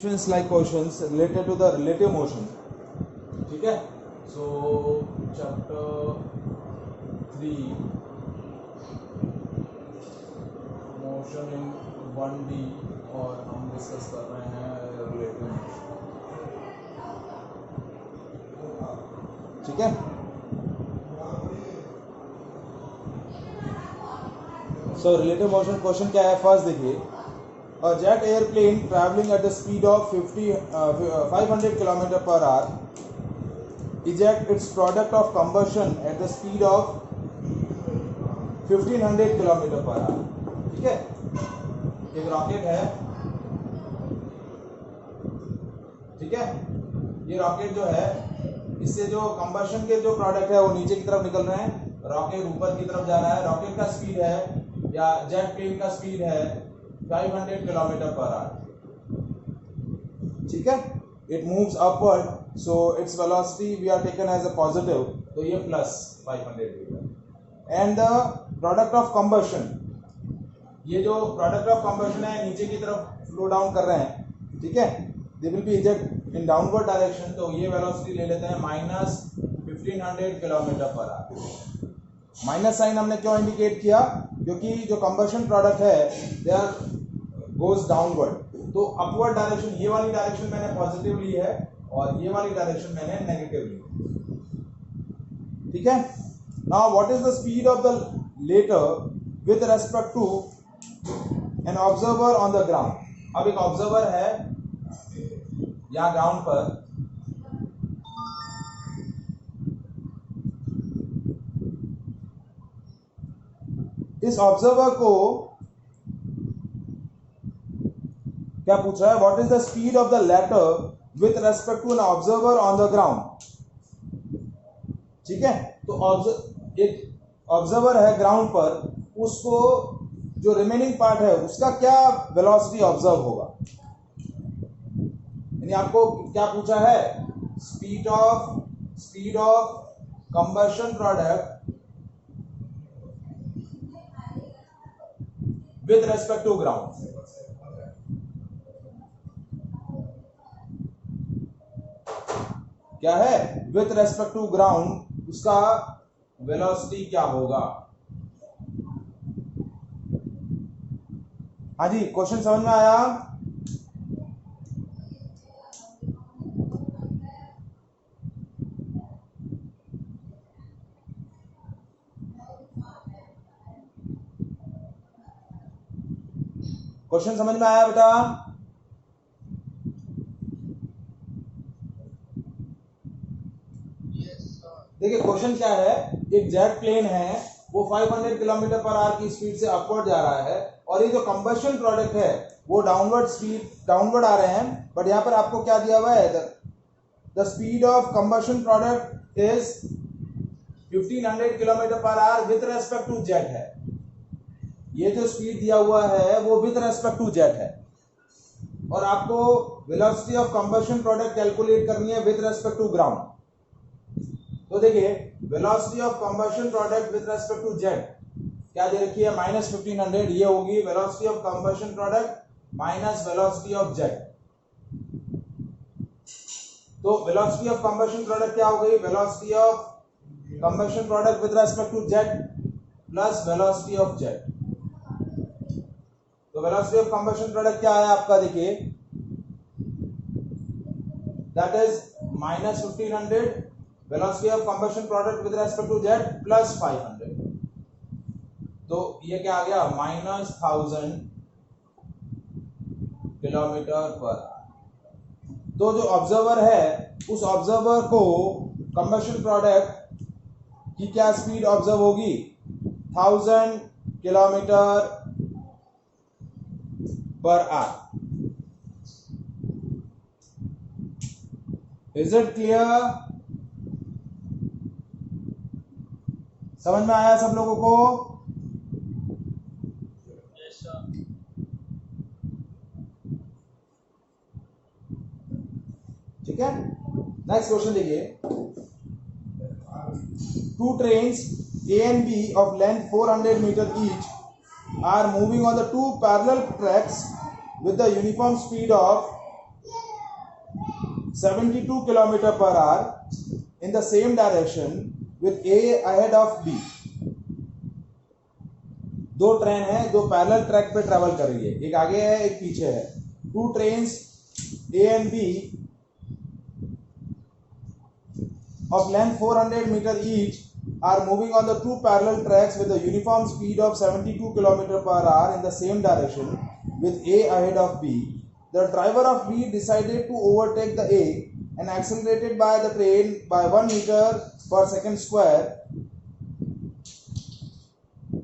like questions related to the relative motion. ठीक है, so chapter 3 motion in 1D और हम डिस्कस कर रहे हैं relative motion. ठीक है, so relative motion क्वेश्चन क्या है. फर्स्ट देखिए, a jet airplane traveling at the speed of 500 km per hour eject its product of combustion at the speed of 1500 km per hour. ठीक है, एक रॉकेट है. ठीक है, ये रॉकेट जो है, इससे जो कंबशन के जो प्रोडक्ट है वो नीचे की तरफ निकल रहे हैं, रॉकेट ऊपर की तरफ जा रहा है. रॉकेट का स्पीड है या जेट प्लेन का स्पीड है 500 किलोमीटर पर आवर. ठीक है, it moves upward, so its velocity we are taken as a positive, तो ये plus 500 metre. And the product of combustion, ये जो प्रोडक्ट ऑफ कंबशन है नीचे की तरफ फ्लो डाउन कर रहे हैं. ठीक है, they will be eject in downward direction, तो ये वेलोसिटी ले लेते हैं minus 1500 kilometre per hour. Minus sign हमने क्यों इंडिकेट किया? क्योंकि जो कंबशन प्रोडक्ट है दे आर गोज डाउनवर्ड, तो अपवर्ड डायरेक्शन, ये वाली डायरेक्शन मैंने पॉजिटिव ली है और ये वाली डायरेक्शन मैंने नेगेटिव ली है. ठीक है, now what is the speed of the latter with respect to an observer on the ground. अब एक ऑब्जर्वर है यहाँ ग्राउंड पर, इस ऑब्जर्वर को क्या पूछ रहा है? What is the speed of the latter with respect to an observer on the ground. ठीक है, तो एक ऑब्जर्वर है ग्राउंड पर, उसको जो रिमेनिंग पार्ट है उसका क्या वेलोसिटी ऑब्जर्व होगा. यानी आपको क्या पूछा है? Speed of combustion product with respect to ground. क्या है? विथ रेस्पेक्ट टू ग्राउंड उसका वेलोसिटी क्या होगा. हाँ जी, क्वेश्चन समझ में आया? क्वेश्चन समझ में आया बेटा? देखिए क्वेश्चन क्या है, एक जेट प्लेन है, वो 500 किलोमीटर पर आवर की स्पीड से अपवर्ड जा रहा है, और ये जो कंबशन प्रोडक्ट है वो डाउनवर्ड आ रहे हैं. बट यहाँ पर आपको क्या दिया हुआ है? The speed of combustion product is 1500 kilometre per hour with respect to jet है. ये जो स्पीड दिया हुआ है वो विथ रेस्पेक्ट टू जेट है, और आपको velocity of combustion product calculate करनी है विथ रेस्पेक्ट टू ग्राउंड. तो देखिए, velocity of combustion product with respect to jet क्या दे रखी है? माइनस 1500. ये होगी velocity of combustion product minus velocity of jet. तो वेलोसिटी ऑफ कंबशन प्रोडक्ट क्या हो गई? Velocity of combustion product with respect to jet plus velocity of jet. तो वेलोसिटी ऑफ कंबशन प्रोडक्ट क्या है आपका? देखिए, that is minus 1500, velocity of combustion product with respect to jet plus 500, तो ये क्या आ गया? Minus 1000 kilometre per hour. तो जो ऑब्जर्वर है, उस ऑब्जर्वर को कंबशन प्रोडक्ट की क्या स्पीड ऑब्जर्व होगी? 1000 kilometre per our. Is it clear? समझ में आया सब लोगों को? ठीक है, नेक्स्ट क्वेश्चन देखिए. Two trains A and B of length 400 meter each are moving on the two parallel tracks with the uniform speed of 72 kilometre per our in the same direction with A ahead of B. दो train है, दो parallel track पे travel कर रही है, एक आगे है एक पीछे है. Two trains A and B of length 400 meter each are moving on the two parallel tracks with a uniform speed of 72 km per hour in the same direction with A ahead of B. The driver of B decided to overtake the A and accelerated by the train by 1 meter per second square.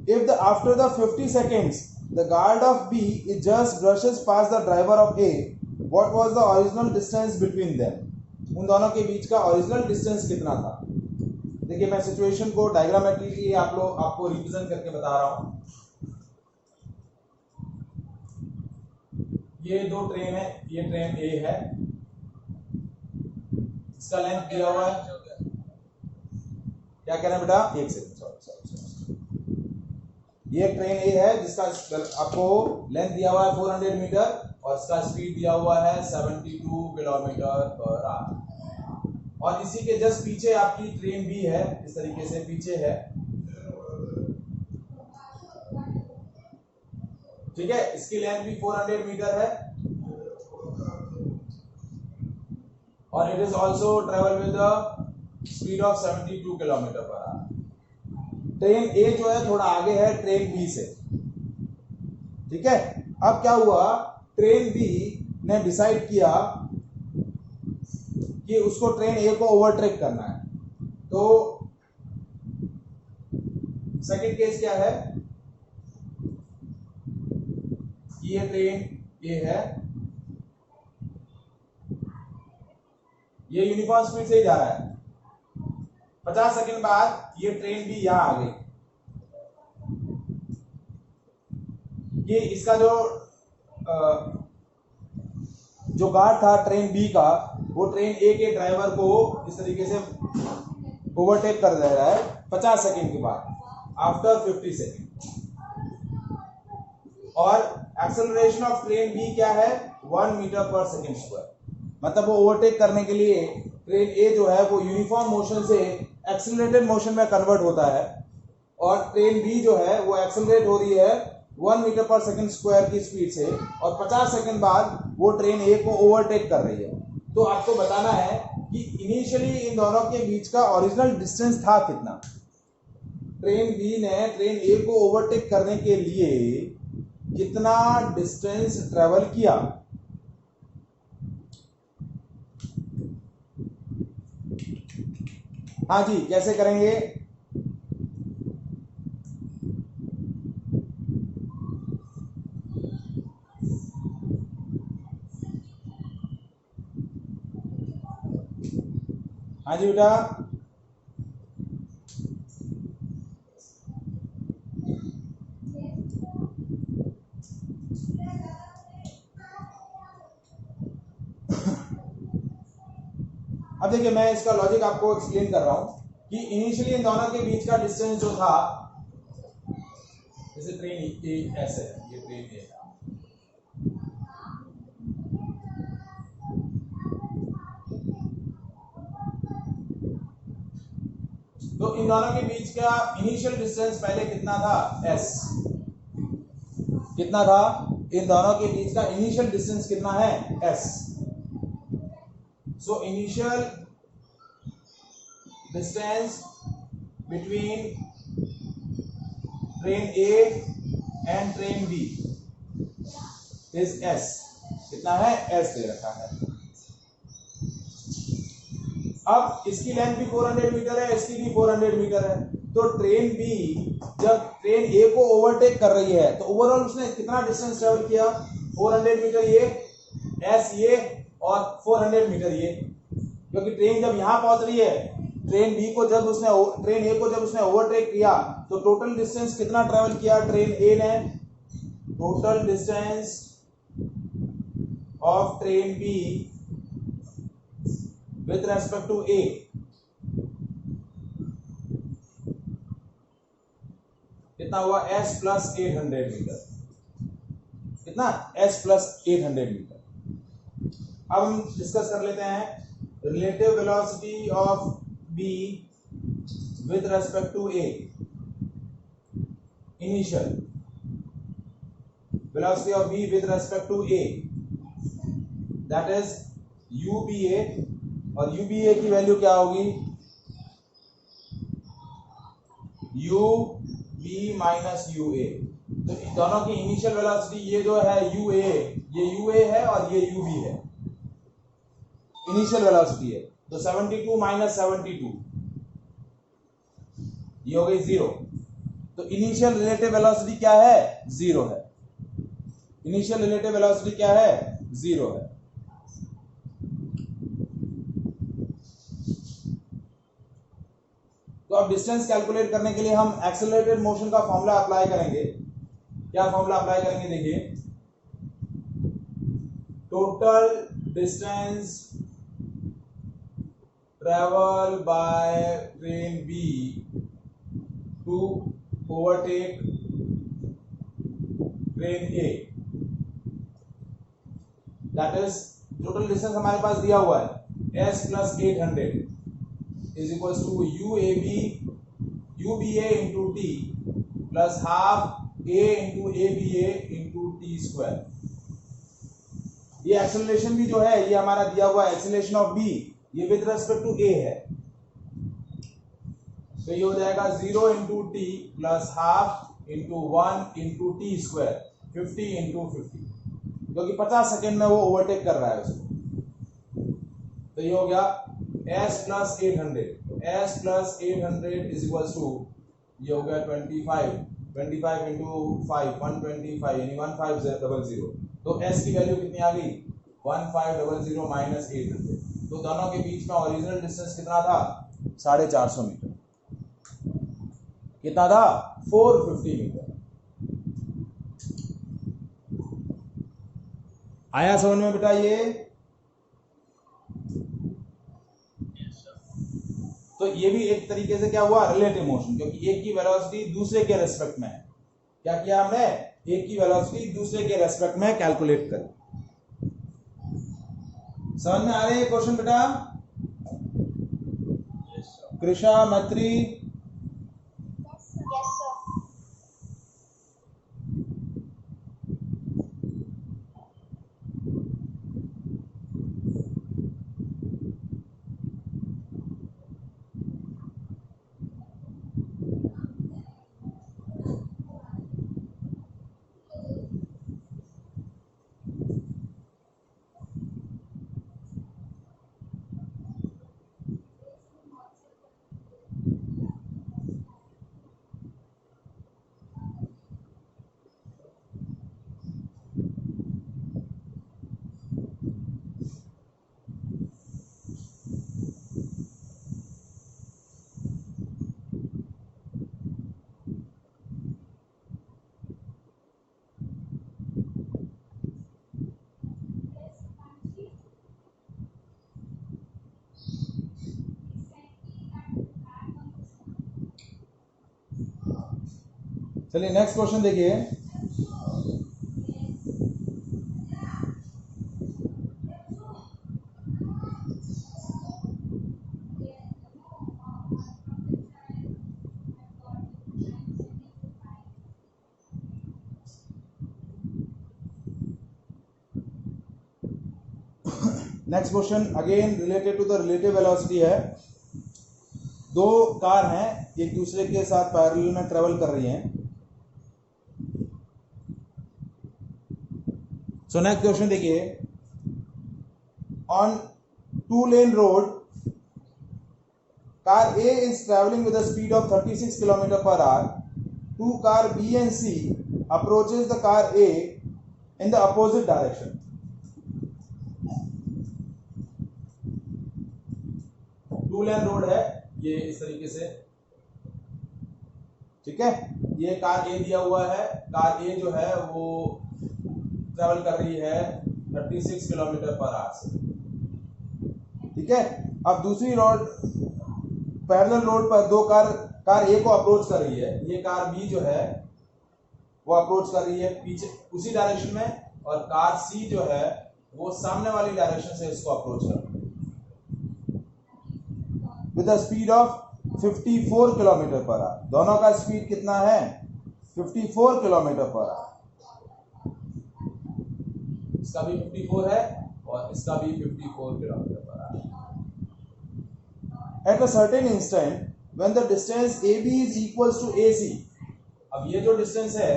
If after the 50 seconds the guard of B it just brushes past the driver of A, what was the original distance between them? उन दोनों के बीच का original distance कितना था? देखिए मैं situation को डायग्रामेट्रिकली आपको रिप्रेजेंट करके बता रहा हूं. ये दो ट्रेन है, ये ट्रेन ए है, इसका लेंथ दिया हुआ है. क्या कह रहे हैं बेटा? एक सेकंड, सॉरी. ये ट्रेन ए है जिसका आपको लेंथ दिया हुआ है 400 मीटर और इसका स्पीड दिया हुआ है 72 किलोमीटर पर आवर. और इसी के जस्ट पीछे आपकी ट्रेन बी है, इस तरीके से पीछे है. ठीक है, इसकी लेंथ भी 400 मीटर है और it is also travel with the speed of 72 kilometre per hour. Train A जो है थोड़ा आगे है ट्रेन बी से. ठीक है, अब क्या हुआ, ट्रेन बी ने डिसाइड किया कि उसको ट्रेन ए को ओवरटेक करना है. तो सेकंड केस क्या है, ये ट्रेन ए है, ये यूनिफॉर्म स्पीड से ही जा रहा है. 50 सेकंड बाद ये ट्रेन बी यहां आ गई. ये इसका जो गार्ड था ट्रेन बी का, वो ट्रेन ए के ड्राइवर को इस तरीके से ओवरटेक कर दे रहा है 50 सेकंड के बाद, आफ्टर 50 सेकंड. और एक्सेलरेशन ऑफ ट्रेन बी क्या है, 1 मीटर पर सेकंड स्क्वायर. मतलब वो ओवरटेक करने के लिए ट्रेन ए जो है वो यूनिफॉर्म मोशन से एक्सेलरेटेड मोशन में कन्वर्ट होता है और ट्रेन बी जो है वो एक्सेलरेट हो रही है 1 मीटर पर सेकंड स्क्वायर की स्पीड से और 50 सेकंड बाद वो ट्रेन ए को ओवरटेक कर रही है. तो आपको बताना है कि इनिशियली इन दोनों के बीच का ओरिजिनल डिस्टेंस था कितना. ट्रेन बी ने ट्रेन ए को ओवरटेक करने के लिए कितना डिस्टेंस ट्रेवल किया. हाँ जी, कैसे करेंगे? हाँ जी बेटा, अब देखिए मैं इसका लॉजिक आपको एक्सप्लेन कर रहा हूं कि इनिशियली इन दोनों के बीच का डिस्टेंस जो था, जैसे ट्रेन ए ऐसे है, ये ट्रेन ए है, तो इन दोनों के बीच का इनिशियल डिस्टेंस पहले कितना था, s. कितना था? इन दोनों के बीच का इनिशियल डिस्टेंस कितना है, s. So initial distance between train A and train B is s. कितना है? s दे रखा है. अब इसकी लेंथ भी 400 मीटर है, इसकी भी 400 मीटर है. तो ट्रेन बी जब ट्रेन ए को ओवरटेक कर रही है तो ओवरऑल उसने कितना डिस्टेंस ट्रेवल किया, 400 मीटर ये, एस ये और 400 मीटर ये. क्योंकि ट्रेन जब यहां पहुंच रही है, ट्रेन बी को जब उसने ट्रेन ए को जब उसने ओवरटेक किया तो टोटल डिस्टेंस कितना ट्रेवल किया ट्रेन ए ने, total distance of train B with respect to A कितना हुआ, s प्लस 800 मीटर. कितना? s plus 800 metre. अब हम डिस्कस कर लेते हैं relative velocity of B with respect to A, initial velocity of B with respect to A, that is UBA, और UBA की वैल्यू क्या होगी, UB माइनस UA। तो दोनों की इनिशियल वेलोसिटी ये जो है UA, ये UA है और ये UB है, इनिशियल वेलोसिटी है। तो 72 माइनस 72 ये हो गई 0। तो इनिशियल रिलेटिव वेलोसिटी क्या है, 0 है। इनिशियल रिलेटिव वेलोसिटी क्या है, 0 है। तो अब डिस्टेंस कैलकुलेट करने के लिए हम एक्सेलरेटेड मोशन का फॉर्मूला अप्लाई करेंगे। क्या फॉर्मूला अप्लाई करेंगे, देखिए, total distance travel by train B to overtake train A, that is total distance हमारे पास दिया हुआ है s plus 800 is equals to UBA into T plus half A into ABA into T square। ये acceleration भी जो है ये हमारा दिया हुआ एक्सेलरेशन ऑफ B, ये विद रेस्पेक्ट टू A है। तो ये हो जाएगा 0 into T plus half into 1 into T square, 50 into 50, क्योंकि 50 सेकेंड में वो ओवरटेक कर रहा है उसको। तो ये हो गया s plus 800, s plus 800 is equal to, ये हो गया 25 इंटू 5, 125 यानी 1500। तो s की वैल्यू कितनी आ गई, 1500 माइनस 800। तो दोनों के बीच में ओरिजिनल डिस्टेंस कितना था, 450 मीटर। कितना था, 450 मीटर। आया समझ में बेटा ये? तो ये भी एक तरीके से क्या हुआ, रिलेटिव मोशन, क्योंकि एक की वेलोसिटी दूसरे के रेस्पेक्ट में है। क्या किया हमने, एक की वेलोसिटी दूसरे के रेस्पेक्ट में कैलकुलेट करी। समझ में आ रही है क्वेश्चन बेटा? कृषा, मैत्री, चलिए नेक्स्ट क्वेश्चन देखिए। Next question again related to the relative velocity है। दो कार हैं, एक दूसरे के साथ पैरेलल में ट्रेवल कर रही हैं। सो नेक्स्ट क्वेश्चन देखिए, on 2-lane road car A is traveling with a speed of 36 km per hour. Two car B and C approaches the car A in the opposite direction. Two lane road है ये इस तरीके से, ठीक है। ये car ए दिया हुआ है, कार ए जो है वो ट्रेवल कर रही है 36 किलोमीटर पर आवर से, ठीक है। अब दूसरी रोड पैरेलल रोड पर दो कार ए को अप्रोच कर रही है। ये कार बी जो है वो अप्रोच कर रही है पीछे उसी डायरेक्शन में, और कार सी जो है वो सामने वाली डायरेक्शन से इसको अप्रोच कर रही है। with a speed of 54 kilometre per our. दोनों का स्पीड कितना है? 54 किलोमीटर पर आवर। इसका भी 54 है और इसका भी 54 kilometre per our. At a certain instant when the distance AB is equals to AC, अब ये जो डिस्टेंस है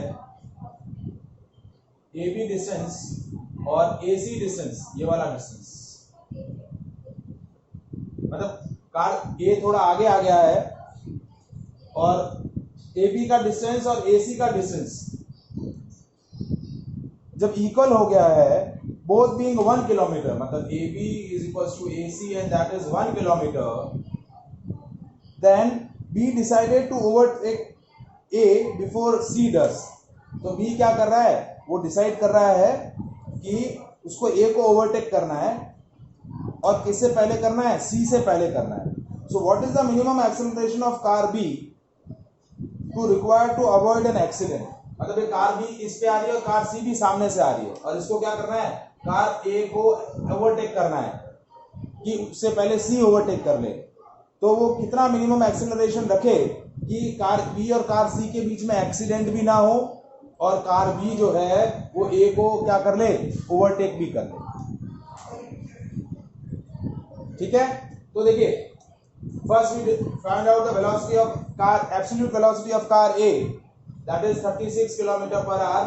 AB डिस्टेंस और AC डिस्टेंस, ये वाला डिस्टेंस, मतलब कार A थोड़ा आगे आ गया है और AB का डिस्टेंस और AC का डिस्टेंस जब इक्वल हो गया है, बोथ बीइंग 1 किलोमीटर, मतलब AB is equals to AC and that is 1 kilometer, then B decided to overtake A before C does। तो B क्या कर रहा है? वो डिसाइड कर रहा है कि उसको A को ओवरटेक करना है और किससे पहले करना है? C से पहले करना है। So what is the minimum acceleration of car B to require to avoid an accident? मतलब ये कार B इस पे आ रही है और कार C भी सामने से आ रही है और इसको क्या करना है? कार A को ओवरटेक करना है कि उससे पहले C ओवरटेक कर ले। तो वो कितना मिनिमम एक्सेलरेशन रखे कि कार B और कार C के बीच में एक्सीडेंट भी ना हो और कार B जो है वो A को क्या कर ले? ओवरटेक भी कर ले। ठीक है, तो देखिए, first we find out the velocity of car, absolute velocity of car A, that is 36 kilometre per hour.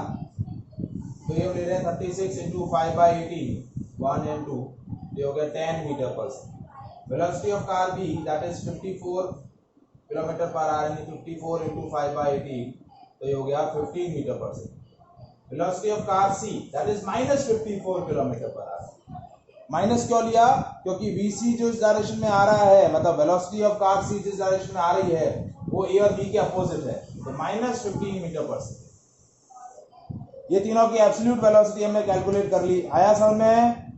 तो ये ले रहे हैं 36 इंटू 5/18, 1 and 2, ये हो गया 10 metre per second. Velocity of car B, that is 54 kilometre per our, यानी 54 into 5/18, तो ये हो गया 15 metre per second. Velocity of car C, that is -54 kilometre per hour. Minus क्यों लिया? क्योंकि VC जो इस डायरेक्शन में आ रहा है, मतलब वेलोसिटी ऑफ कार C जिस डायरेक्शन में आ रही है वो A और B के अपोजिट है, तो -15 मीटर पर सेकंड। ये तीनों की एब्सोल्यूट वेलोसिटी हमने कैलकुलेट कर ली। आया समझ में?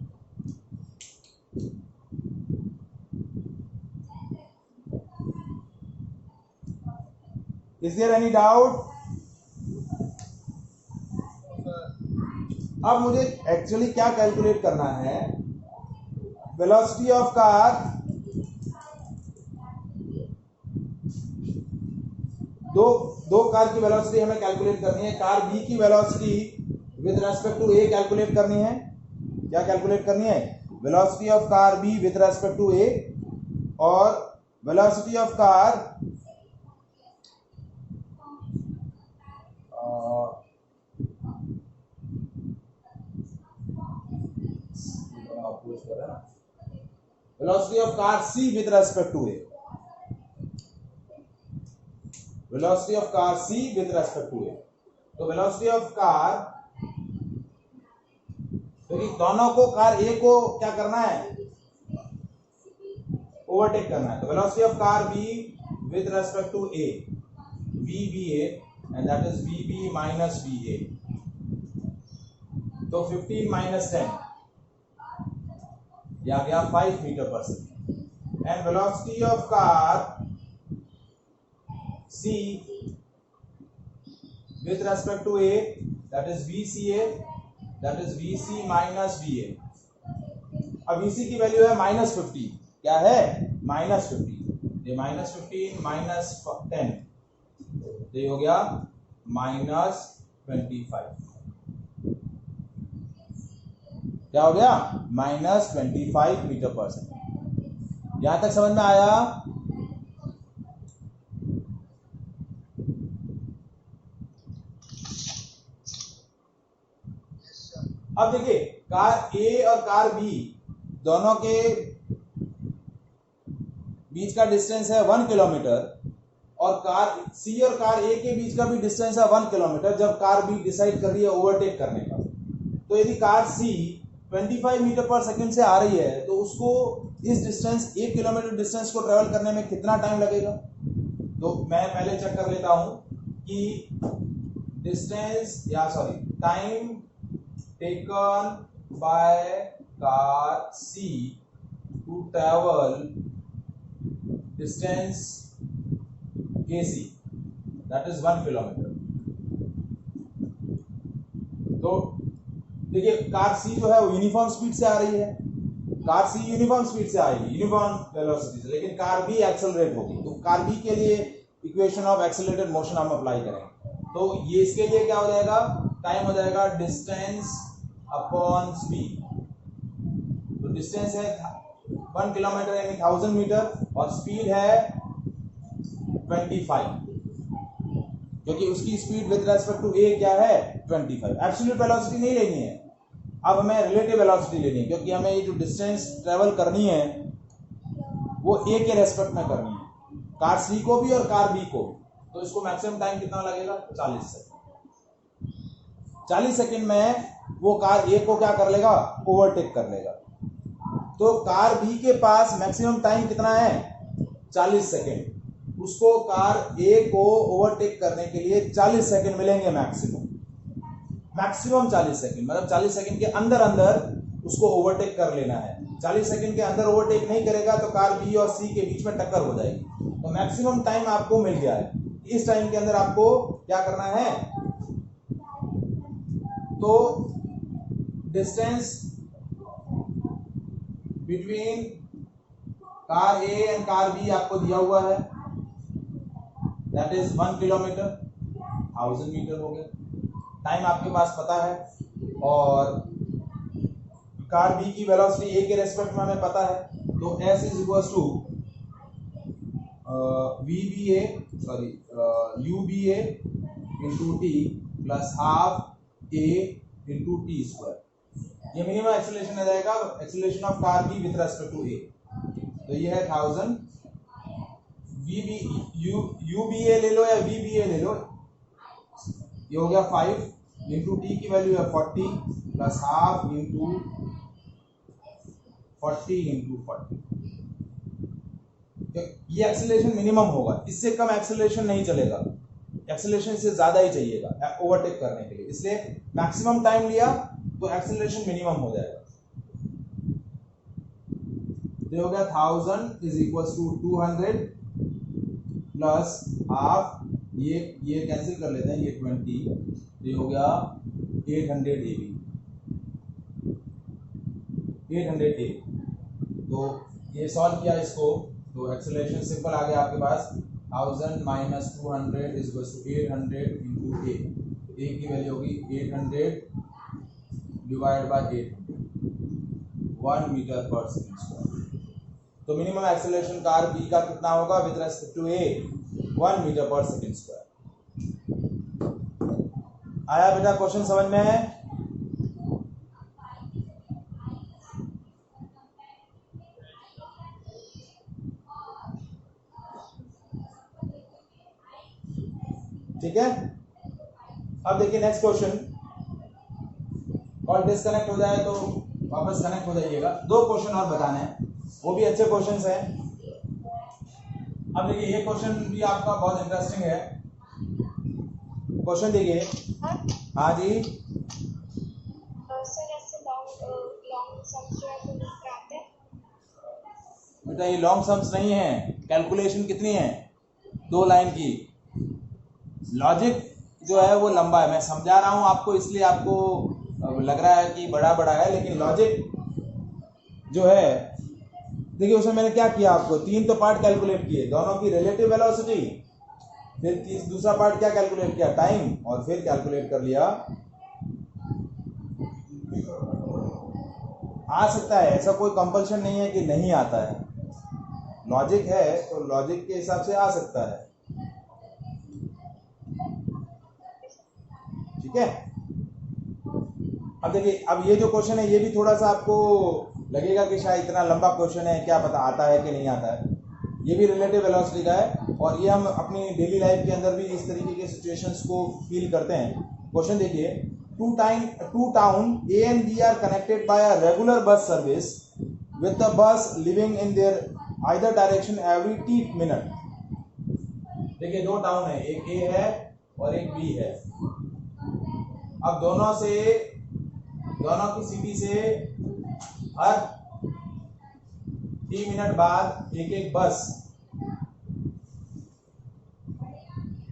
Is there any doubt? अब मुझे एक्चुअली क्या कैलकुलेट करना है? वेलोसिटी ऑफ कार, दो कार की वेलोसिटी हमें कैलकुलेट करनी है। कार B की velocity with respect to A calculate करनी है। क्या कैलकुलेट करनी है? Velocity of car B with respect to A और velocity of car velocity of car C with respect to A, velocity of car C with respect to A। तो velocity of car, क्योंकि दोनों को car A को क्या करना है? Overtake करना है। तो velocity of car B with respect to A, VBA, and that is VB minus VA। तो 15 माइनस 10, यह आ गया 5 metre per second. And velocity of car C with respect to A, that is VCA, that is VC minus VA। अब VC की value है -50, क्या है? -50, ये -15 minus 10, तो ये हो गया -25। क्या हो गया? -25 मीटर पर सेकंड। यहां तक समझ में आया? अब देखिए, कार A और कार B दोनों के बीच का डिस्टेंस है 1 किलोमीटर और कार C और कार A के बीच का भी डिस्टेंस है 1 किलोमीटर। जब कार B डिसाइड कर रही है ओवरटेक करने का, तो यदि car C 25 metre per second से आ रही है तो उसको इस डिस्टेंस 1 किलोमीटर डिस्टेंस को ट्रेवल करने में कितना टाइम लगेगा? तो मैं पहले चेक कर लेता हूं कि distance time taken by car C to travel distance AC, that is 1 kilometre. तो देखिए, कार C जो है वो यूनिफॉर्म स्पीड से आ रही है, कार सी यूनिफॉर्म स्पीड से आएगी, यूनिफॉर्म वेलोसिटी से, लेकिन कार बी एक्सेलरेट होगी। तो कार बी के लिए इक्वेशन ऑफ एक्सेलरेटेड मोशन हम अप्लाई करेंगे। तो ये इसके लिए क्या हो जाएगा, टाइम हो जाएगा डिस्टेंस अपॉन स्पीड। तो डिस्टेंस है 1 किलोमीटर यानी 1000 मीटर और स्पीड है 25, क्योंकि उसकी स्पीड विद रेस्पेक्ट टू ए क्या है 25। एब्सोल्यूट वेलोसिटी नहीं लेनी है, अब हमें रिलेटिव वेलोसिटी लेनी है, क्योंकि हमें ये जो डिस्टेंस ट्रेवल करनी है वो ए के रेस्पेक्ट में करनी है, कार सी को भी और कार बी को भी। तो इसको मैक्सिमम टाइम कितना लगेगा 40 सेकंड। 40 सेकंड में वो कार ए को क्या कर लेगा, ओवरटेक कर लेगा। तो कार बी के पास मैक्सिमम टाइम कितना है 40 सेकंड, उसको कार ए को ओवरटेक करने के लिए 40 सेकंड मिलेंगे मैक्सिमम 40 सेकंड, मतलब 40 सेकंड के अंदर अंदर उसको ओवरटेक कर लेना है। 40 सेकंड के अंदर ओवरटेक नहीं करेगा तो कार बी और सी के बीच में टक्कर हो जाएगी। तो मैक्सिमम टाइम आपको मिल गया है, इस टाइम के अंदर आपको क्या करना है, तो distance between car A and car B आपको दिया हुआ है, दैट इज 1 किलोमीटर, 1000 मीटर हो गया। टाइम आपके पास पता है और कार बी की वेलोसिटी ए के रेस्पेक्ट में हमें पता है। तो S is equal to UBA into T plus half A into T square. ये मिनिमम एक्सेलरेशन आ जाएगा, acceleration of car B with respect to A। तो ये है 1000, UBA ले लो या VBA ले लो, ये हो गया 5 इंटू टी की वैल्यू है 40 प्लस हाफ इंटू 40 इंटू 40। ये एक्सेलरेशन मिनिमम होगा, इससे कम एक्सेलरेशन नहीं चलेगा, एक्सेलरेशन से ज्यादा ही चाहिएगा ओवरटेक करने के लिए, इसलिए मैक्सिमम टाइम लिया तो एक्सेलरेशन मिनिमम हो जाएगा। तो हो गया 1000 is equal to 200 plus half, ये कैंसिल कर लेते हैं, ये 20, ये हो गया 800 AB, 800 A। तो ये सॉल्व किया इसको, तो एक्सेलरेशन सिंपल आ गया आपके पास, 1000 minus 200 is equal to 800 into A। A की वैल्यू होगी 800 divide by 800, 1 metre per second square. तो मिनिमम एक्सेलरेशन कार बी का कितना होगा with respect to A, 1 metre per second square. आया बेटा क्वेश्चन समझ में है? ठीक है, अब देखिए नेक्स्ट क्वेश्चन। कॉल डिस्कनेक्ट हो जाए तो वापस कनेक्ट हो जाइएगा। 2 क्वेश्चन और बताने हैं, वो भी अच्छे क्वेश्चंस हैं। अब देखिए ये क्वेश्चन भी आपका बहुत इंटरेस्टिंग है। क्वेश्चन देखिए, हाँ जी सर, ऐसे लॉन्ग सम्स जो है तो कराते हैं बेटा, ये लॉन्ग सम्स नहीं है, कैलकुलेशन कितनी है 2 लाइन की, लॉजिक जो है वो लंबा है। मैं समझा रहा हूँ आपको, इसलिए आपको लग रहा है कि बड़ा बड़ा है, लेकिन लॉजिक जो है देखिए उसमें मैंने क्या किया, आपको 3 तो पार्ट कैलकुलेट किए, दोनों की रिलेटिव वेलोसिटी, फिर दूसरा पार्ट क्या कैलकुलेट किया, टाइम, और फिर कैलकुलेट कर लिया। आ सकता है, ऐसा कोई कंपल्शन नहीं है कि नहीं आता है, लॉजिक है तो लॉजिक के हिसाब से आ सकता है। ठीक है, अब देखिए, अब ये जो क्वेश्चन है ये भी थोड़ा सा आपको लगेगा कि शायद इतना लंबा क्वेश्चन है, क्या पता आता है कि नहीं आता है। ये भी रिलेटिव वेलोसिटी का है और ये हम अपनी डेली लाइफ के अंदर भी इस तरीके के सिचुएशंस को फील करते हैं। क्वेश्चन देखिए, two town A and B are connected by a regular bus service with the bus leaving in their either direction every 30 minute। देखिए 2 टाउन है, एक A है और एक B है। अब दोनों की सिटी से हर 3 मिनट बाद एक बस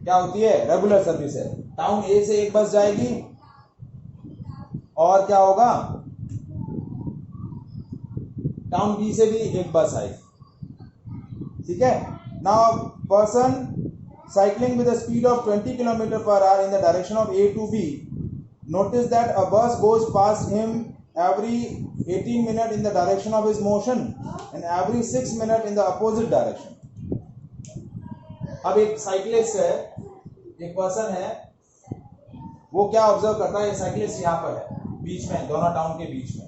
क्या होती है, रेगुलर सर्विस है। टाउन ए से एक बस जाएगी और क्या होगा, टाउन बी से भी एक बस आई, ठीक है। Now person cycling with the speed of 20 km/h in the direction of A to B, notice that a bus goes past him every 18 minutes in the direction of his motion and every 6 minutes in the opposite direction. अब एक cyclist है, एक person है, वो क्या observe करता है, cyclist यहाँ पर है बीच में, दोनों टाउन के बीच में,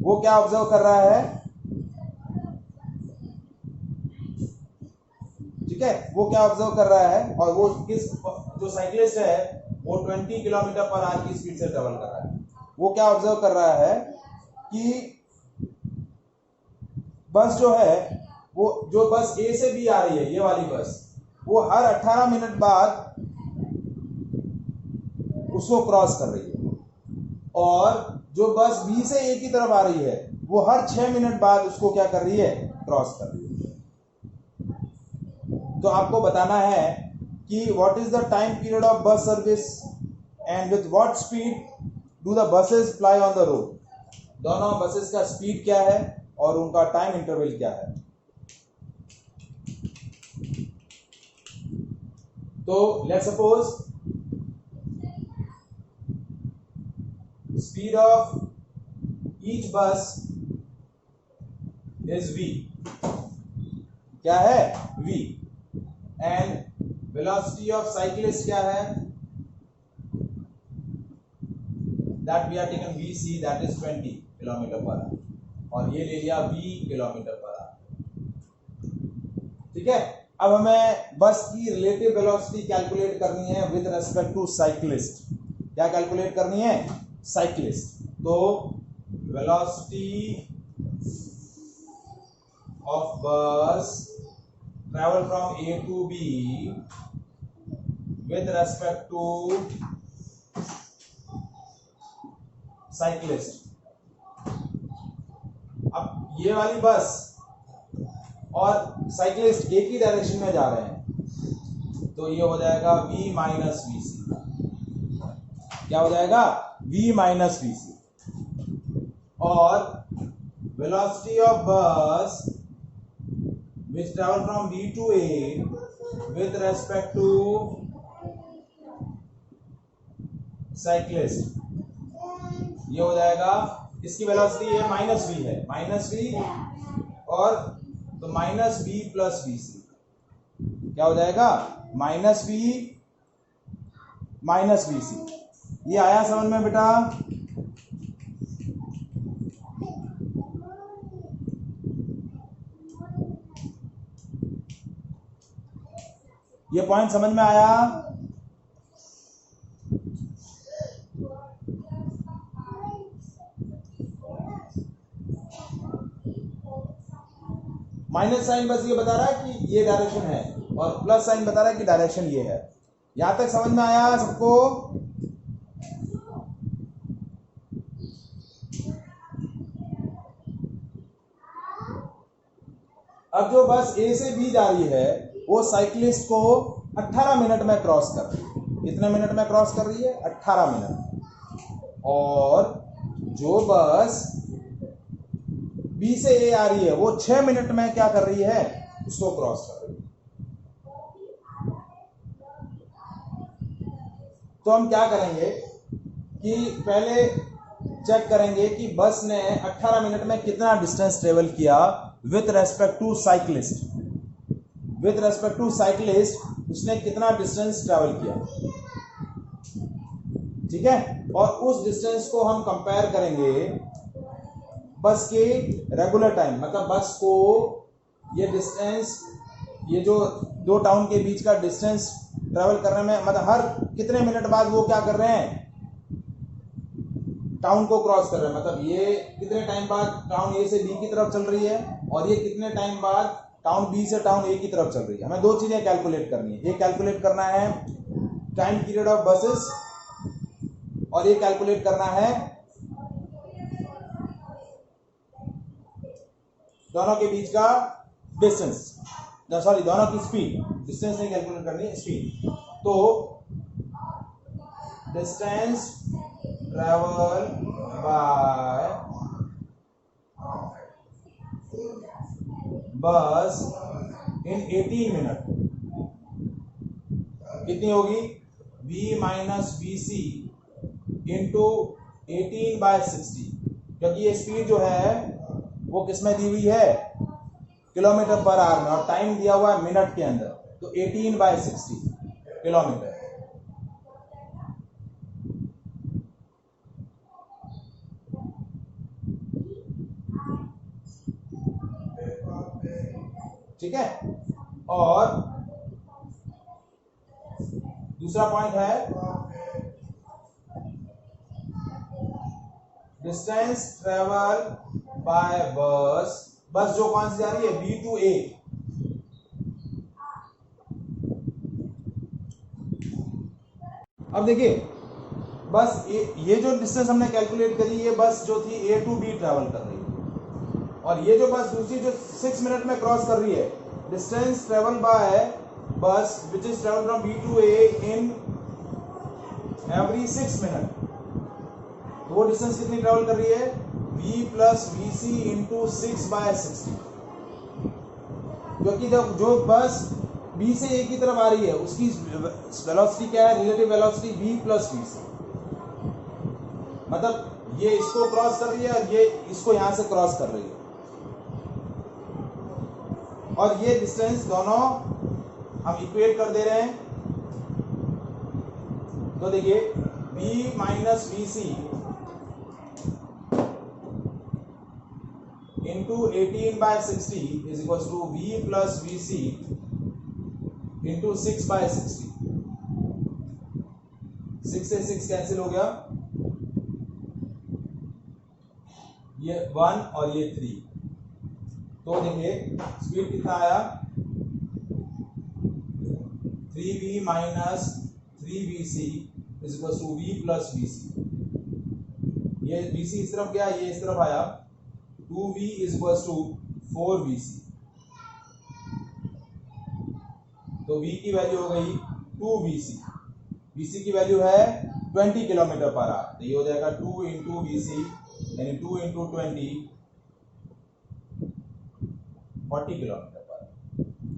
वो क्या ऑब्जर्व कर रहा है, ठीक है, वो क्या ऑब्जर्व कर रहा है, और वो किस, जो साइक्लिस्ट है वो 20 km/h की स्पीड से ट्रेवल कर रहा है। वो क्या ऑब्जर्व कर रहा है कि बस जो है, वो जो बस ए से बी आ रही है, ये वाली बस, वो हर 18 मिनट बाद उसको क्रॉस कर रही है, और जो बस बी से ए की तरफ आ रही है वो हर 6 मिनट बाद उसको क्या कर रही है, क्रॉस कर रही है। तो आपको बताना है कि what is the time period of bus service and with what speed do the buses fly on the road. दोनों बसेस का स्पीड क्या है और उनका टाइम इंटरवल क्या है। तो let's suppose speed of each bus is v, क्या है, v, and velocity of cyclist क्या है, that we are taken vc, that is 20 km/h, और ये ले लिया v km/h, ठीक है। अब हमें बस की रिलेटिव वेलोसिटी कैलकुलेट करनी है विद रेस्पेक्ट टू साइक्लिस्ट। क्या कैलकुलेट करनी है, साइक्लिस्ट। तो velocity of bus travel from A to B with respect to cyclist. अब ये वाली बस और साइक्लिस्ट एक ही डायरेक्शन में जा रहे हैं, तो ये हो जाएगा v माइनस वी सी। क्या हो जाएगा, v माइनस वी सी। और velocity of bus which travel from b to a with respect to cyclist, ये हो जाएगा, इसकी वेलोसिटी ये माइनस v है, माइनस v, और तो minus v plus V C, क्या हो जाएगा, minus v minus V C. ये आया समझ में बेटा। ये पॉइंट समझ में आया। माइनस साइन बस ये बता रहा है कि ये डायरेक्शन है, और प्लस साइन बता रहा है कि डायरेक्शन ये है। यहां तक समझ में आया सबको। अब जो बस ए से बी जा रही है वो साइक्लिस्ट को 18 मिनट में क्रॉस कर रही है। कितने मिनट में क्रॉस कर रही है, 18 मिनट। और जो बस बी से ए आ रही है वो 6 मिनट में क्या कर रही है, उसको क्रॉस कर रही है। तो हम क्या करेंगे कि पहले चेक करेंगे कि बस ने 18 मिनट में कितना डिस्टेंस ट्रेवल किया with respect to cyclist. With respect to cyclist उसने कितना डिस्टेंस ट्रेवल किया, ठीक है। और उस डिस्टेंस को हम कंपेयर करेंगे बस के रेगुलर टाइम, मतलब बस को ये डिस्टेंस, ये जो दो टाउन के बीच का डिस्टेंस ट्रेवल करने में, मतलब हर कितने मिनट बाद वो क्या कर रहे हैं, टाउन को क्रॉस कर रहे हैं। मतलब ये कितने टाइम बाद टाउन ए से बी की तरफ चल रही है, और ये कितने टाइम बाद टाउन बी से टाउन ए की तरफ चल रही है। हमें दो चीजें कैलकुलेट करनी है। एक कैलकुलेट करना है टाइम पीरियड ऑफ बसेस, और ये कैलकुलेट करना है दोनों के बीच का डिस्टेंस, सॉरी दोनों की स्पीड। डिस्टेंस नहीं कैलकुलेट करनी है, स्पीड। तो डिस्टेंस ट्रेवल बाय बस इन 18 मिनट कितनी होगी? v minus V C into 18/60, क्योंकि ये स्पीड जो है वो किस में दी हुई है? किलोमीटर पर आवर में, और टाइम दिया हुआ है मिनट के अंदर, तो 18/60 किलोमीटर। ठीक है। और दूसरा पॉइंट है डिस्टेंस ट्रेवल बाय बस। बस जो कौन सी जा रही है? बी टू ए। अब देखिए बस ये जो डिस्टेंस हमने कैलकुलेट करी, ये बस जो थी ए टू बी ट्रेवल कर रही है, और ये जो बस दूसरी जो 6 मिनट में क्रॉस कर रही है, distance travel by bus which is travel from B to A in every 6 minute, तो वो डिस्टेंस कितनी ट्रेवल कर रही है? v plus V C into 6/60, क्योंकि जब जो बस b से a की तरफ आ रही है उसकी वेलोसिटी क्या है? Relative velocity v plus V C, मतलब ये इसको क्रॉस कर रही है और ये इसको यहां से क्रॉस कर रही है, और ये डिस्टेंस दोनों हम इक्वेट कर दे रहे हैं। तो देखिए v minus V C into 18/60 is equal to v plus V C into 6/60। 6 से 6 कैंसिल हो गया, ये 1 और ये 3, तो देखिए स्पीड कितना आया? 3v minus 3vc is equal to v plus vc। ये vc इस तरफ गया, ये इस तरफ आया, 2v is equal to 4vc, तो v की वैल्यू हो गई 2vc, vc की वैल्यू है 20 किलोमीटर पर आवर, तो ये हो जाएगा 2 इंटू वी सी यानी 2 इंटू 20 40 किलोमीटर पर आवर।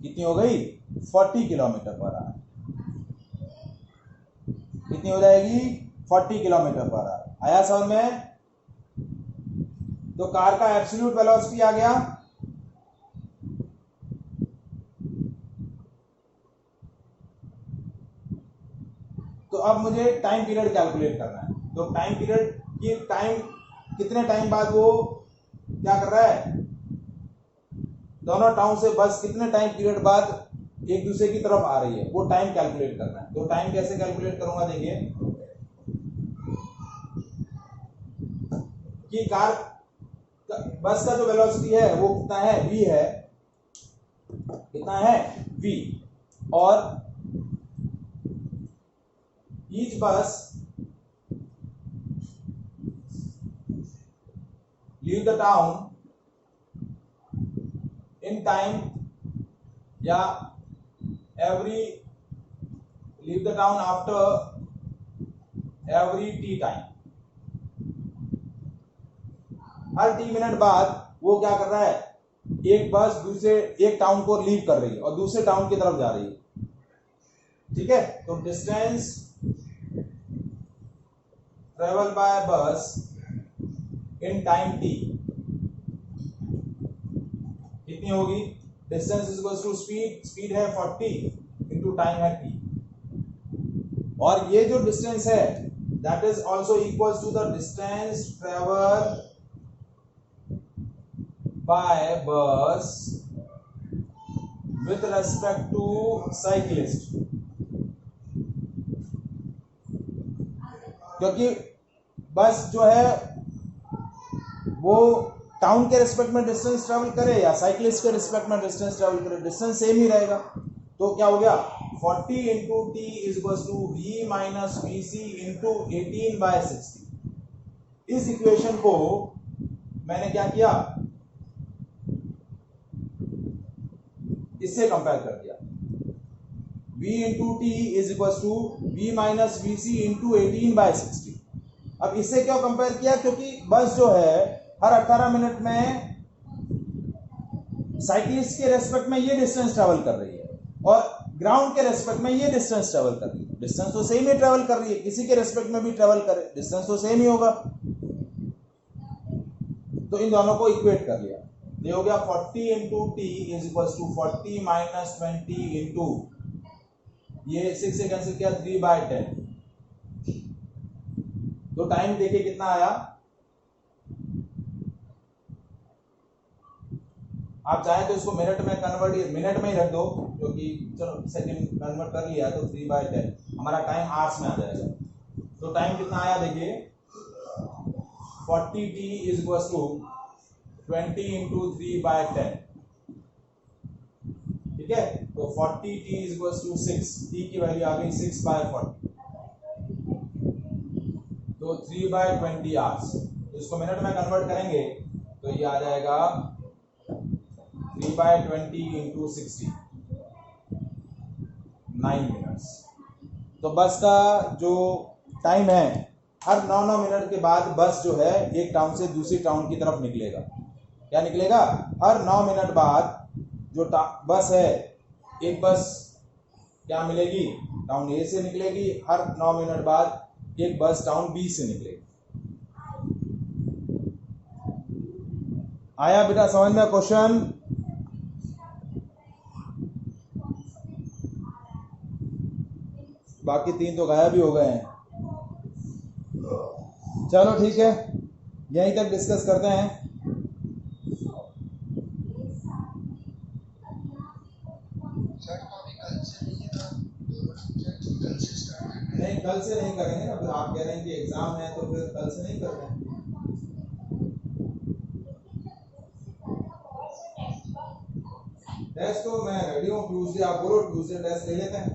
कितनी हो गई? 40 किलोमीटर पर आवर। कितनी हो जाएगी? 40 किलोमीटर पर आवर। आया समझ में? तो कार का एब्सोल्यूट वेलोसिटी आ गया तो अब मुझे टाइम पीरियड कैलकुलेट करना है। तो टाइम पीरियड की टाइम कितने टाइम बाद वो क्या कर रहा है? दोनों टाउन से बस कितने टाइम पीरियड बाद एक दूसरे की तरफ आ रही है, वो टाइम कैलकुलेट करना है। तो टाइम कैसे कैलकुलेट करूंगा? देखिए कि कार बस का जो वेलोसिटी है वो कितना है? v है, कितना है? v, और each bus leave the town in time या every leave the town after every T time. हर टी मिनट बाद वो क्या कर रहा है? एक बस दूसरे एक टाउन को लीव कर रही है और दूसरे टाउन की तरफ जा रही है। ठीक है, तो डिस्टेंस ट्रेवल बाय बस इन टाइम टी कितनी होगी? Distance is equal to speed, speed है 40 इंटू टाइम है t, और ये जो डिस्टेंस है that is also equal to the distance travel by bus with respect to cyclist, क्योंकि बस जो है वो टाउन के रिस्पेक्ट में डिस्टेंस ट्रेवल करे या साइक्लिस्ट के रिस्पेक्ट में डिस्टेंस ट्रेवल करे, डिस्टेंस सेम ही रहेगा। तो क्या हो गया? 40 into T is equal to V minus V C into 18/60। इस इक्वेशन को मैंने क्या किया? इससे कंपेयर कर दिया। v into T is equal to V minus V C into 18/60। अब इससे क्यों कंपेयर किया? क्योंकि बस जो है हर 18 मिनट में साइकिलिस्ट के रेस्पेक्ट में ये डिस्टेंस ट्रेवल कर रही है और ग्राउंड के रेस्पेक्ट में ये डिस्टेंस ट्रेवल कर रही है। डिस्टेंस तो सेम ही ट्रेवल कर रही है, किसी के रेस्पेक्ट में भी ट्रेवल करे डिस्टेंस तो सेम ही होगा। तो इन दोनों को इक्वेट कर लिया, ये हो गया 40 into T is equal to 40 minus 20 into ये 6 से कैंसिल किया 3/10। तो टाइम देखिए कितना आया, आप चाहे तो इसको मिनट में कन्वर्ट मिनट में ही रख दो क्योंकि चलो सेकंड कन्वर्ट कर लिया तो 3/10 हमारा टाइम आवर्स में आ जाएगा। तो टाइम कितना आया देखिए 40t is equal to 20 into 3/10, ठीक है। तो 40t is equal to 6, t की वैल्यू आ गई 6/40, तो 3/20 आवर्स। तो इसको मिनट में कन्वर्ट करेंगे तो ये आ जाएगा 3/20 इंटू 60, 9 मिनट्स। तो बस का जो टाइम है हर 9 मिनट के बाद बस जो है एक टाउन से दूसरी टाउन की तरफ निकलेगा। क्या निकलेगा, हर 9 मिनट बाद जो बस है एक बस क्या मिलेगी टाउन ए से निकलेगी, हर 9 मिनट बाद एक बस टाउन बी से निकलेगी। आया बेटा समझ में क्वेश्चन? बाकी 3 तो गायब भी हो गए हैं। चलो ठीक है, यहीं तक डिस्कस करते हैं। नहीं कल से नहीं करेंगे ना, फिर आप कह रहे हैं कि एग्जाम है तो फिर कल से नहीं कर रहे हैं। टेस्ट तो मैं रेडी हूँ ट्यूसडे, आप बोलो ट्यूसडे टेस्ट ले लेते हैं।